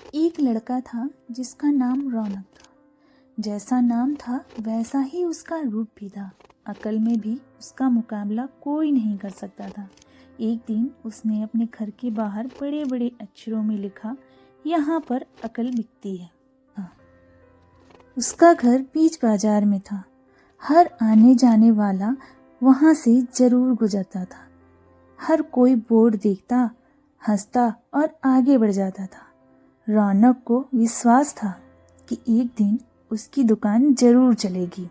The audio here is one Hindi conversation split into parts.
एक लड़का था जिसका नाम रौनक था। जैसा नाम था वैसा ही उसका रूप भी था। अकल में भी उसका मुकाबला कोई नहीं कर सकता था। एक दिन उसने अपने घर के बाहर बड़े बड़े अक्षरों में लिखा, यहाँ पर अकल बिकती है। हाँ। उसका घर बीच बाजार में था। हर आने जाने वाला वहाँ से जरूर गुजरता था। हर कोई बोर्ड देखता, हंसता और आगे बढ़ जाता था। रौनक को विश्वास था कि एक दिन उसकी दुकान जरूर चलेगी।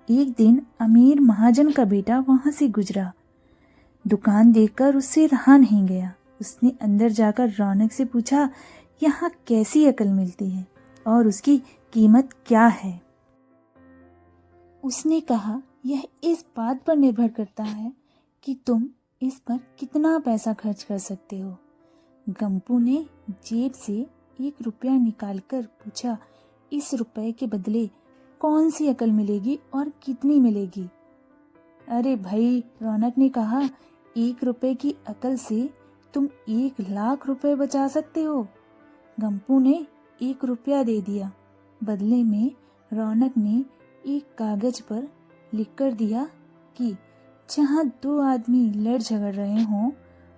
एक दिन अमीर महाजन का बेटा वहां से गुजरा। दुकान देखकर उससे रहा नहीं गया। उसने अंदर जाकर रौनक से पूछा, यहाँ कैसी अकल मिलती है और उसकी कीमत क्या है? उसने कहा, यह इस बात पर निर्भर करता है कि तुम इस पर कितना पैसा खर्च कर सकते हो। गंपू ने जेब से 1 रुपया निकालकर पूछा, इस रुपए के बदले कौन सी अकल मिलेगी और कितनी मिलेगी? अरे भाई, रौनक ने कहा, 1 रुपए की अकल से तुम 1 लाख रुपए बचा सकते हो। गंपू ने 1 रुपया दे दिया। बदले में रौनक ने एक कागज पर लिखकर दिया कि जहाँ 2 आदमी लड़ झगड़ रहे हों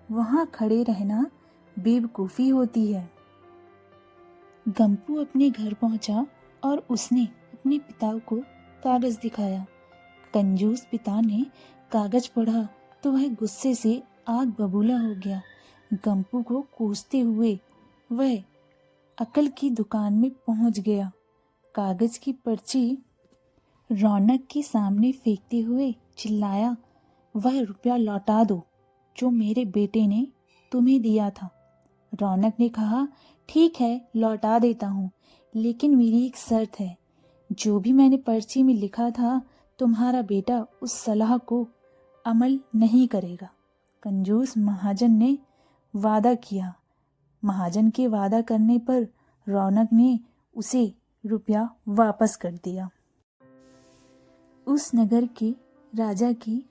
वहाँ खड़े रहना बेवकूफ़ी होती है। गंपू अपने घर पहुंचा और उसने अपने पिता को कागज दिखाया। कंजूस पिता ने कागज पढ़ा तो वह गुस्से से आग बबूला हो गया। गंपू को कोसते हुए वह अकल की दुकान में पहुंच गया। कागज की पर्ची रौनक के सामने फेंकते हुए चिल्लाया, वह रुपया लौटा दो जो मेरे बेटे ने तुम्हें दिया था। रौनक ने कहा, ठीक है, लौटा देता हूँ, लेकिन मेरी एक शर्त है। जो भी मैंने पर्ची में लिखा था तुम्हारा बेटा उस सलाह को अमल नहीं करेगा। कंजूस महाजन ने वादा किया। महाजन के वादा करने पर रौनक ने उसे रुपया वापस कर दिया। उस नगर के राजा की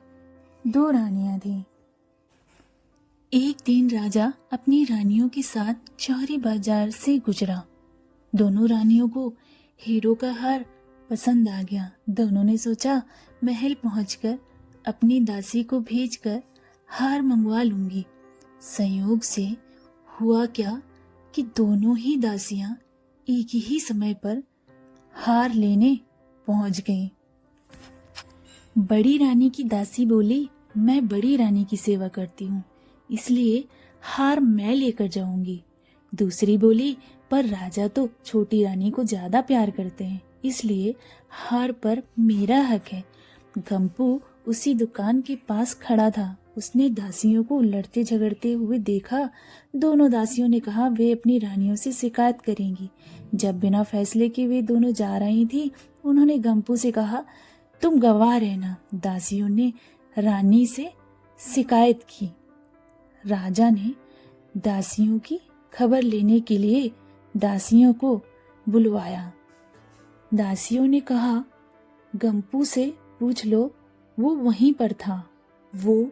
2 रानियां थीं। एक दिन राजा अपनी रानियों के साथ चौरी बाजार से गुजरा। दोनों रानियों को हीरो का हार पसंद आ गया। दोनों ने सोचा, महल पहुंचकर अपनी दासी को भेजकर हार मंगवा लूंगी। संयोग से हुआ क्या कि दोनों ही दासियां एक ही समय पर हार लेने पहुंच गईं। बड़ी रानी की दासी बोली, मैं बड़ी रानी की सेवा करती हूँ, इसलिए हार मैं लेकर जाऊंगी। दूसरी बोली, पर राजा तो छोटी रानी को ज्यादा प्यार करते हैं, इसलिए हार पर मेरा हक है। गंपू उसी दुकान के पास खड़ा था। उसने दासियों को लड़ते झगड़ते हुए देखा। दोनों दासियों ने कहा वे अपनी रानियों से शिकायत करेंगी। जब बिना फैसले के वे दोनों जा रही थी, उन्होंने गंपू से कहा, तुम गवाह रहना। दासियों ने रानी से शिकायत की। राजा ने दासियों की खबर लेने के लिए दासियों को बुलवाया। दासियों ने कहा, गंपू से पूछ लो, वो वहीं पर था। वो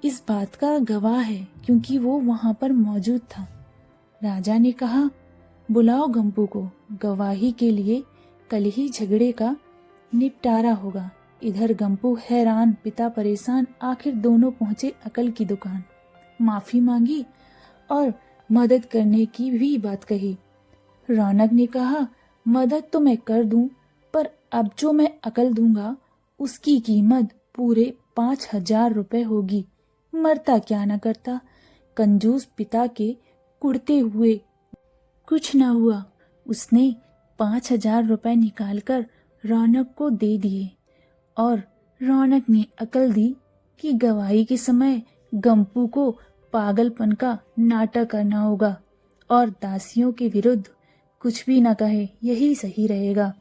इस बात का गवाह है क्योंकि वो वहां पर मौजूद था। राजा ने कहा, बुलाओ गंपू को, गवाही के लिए कल ही झगड़े का निपटारा होगा। इधर गंपू हैरान, पिता परेशान। आखिर दोनों पहुंचे अकल की दुकान। माफी मांगी और मदद करने की भी बात कही। रौनक ने कहा, मदद तो मैं कर दूं, पर अब जो मैं अकल दूंगा उसकी कीमत पूरे 5,000 रुपए होगी। मरता क्या न करता। कंजूस पिता के कुड़ते हुए कुछ न हुआ। उसने 5,000 रुपए निकालकर रौनक को दे दिए और रौनक ने अकल दी कि गवाही के समय गंपू को पागलपन का नाटक करना होगा और दासियों के विरुद्ध कुछ भी न कहे, यही सही रहेगा।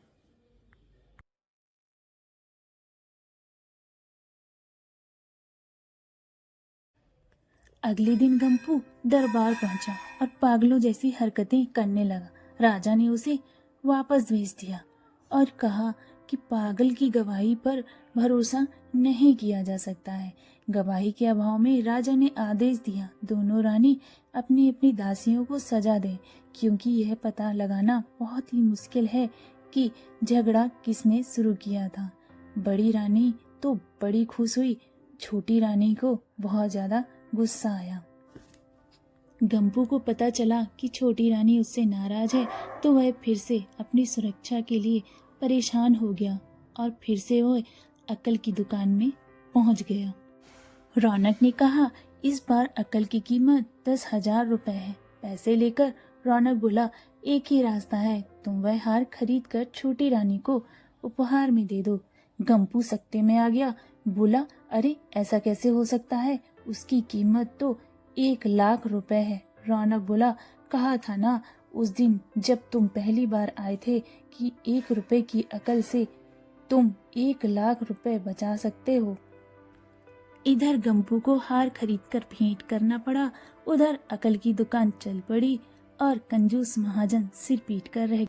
अगले दिन गंपू दरबार पहुंचा और पागलों जैसी हरकतें करने लगा। राजा ने उसे वापस भेज दिया और कहा, कि पागल की गवाही पर भरोसा नहीं किया जा सकता है। गवाही के अभाव में राजा ने आदेश दिया दोनों रानी अपनी अपनी दासियों को सजा दें, क्योंकि यह पता लगाना बहुत ही मुश्किल है कि झगड़ा किसने शुरू किया था। बड़ी रानी तो बड़ी खुश हुई, छोटी रानी को बहुत ज्यादा गुस्सा आया। गंपू को पता चला कि छोटी रानी उससे नाराज है, तो वह फिर से अपनी सुरक्षा के लिए परेशान हो गया और फिर से वह अक्ल की दुकान में पहुंच गया। रौनक ने कहा, इस बार अक्ल की कीमत 10,000 रुपए है। पैसे लेकर रौनक बोला, एक ही रास्ता है, तुम वह हार खरीद कर छोटी रानी को उपहार में दे दो। गंपू सकते में आ गया, बोला, अरे ऐसा कैसे हो सकता है, उसकी कीमत तो 1,00,000 रुपए है। रौनक बोला, कहा था ना उस दिन जब तुम पहली बार आए थे कि 1 रुपए की अकल से तुम 1,00,000 रुपए बचा सकते हो। इधर गंपू को हार खरीदकर भेंट करना पड़ा, उधर अकल की दुकान चल पड़ी और कंजूस महाजन सिर पीट कर रह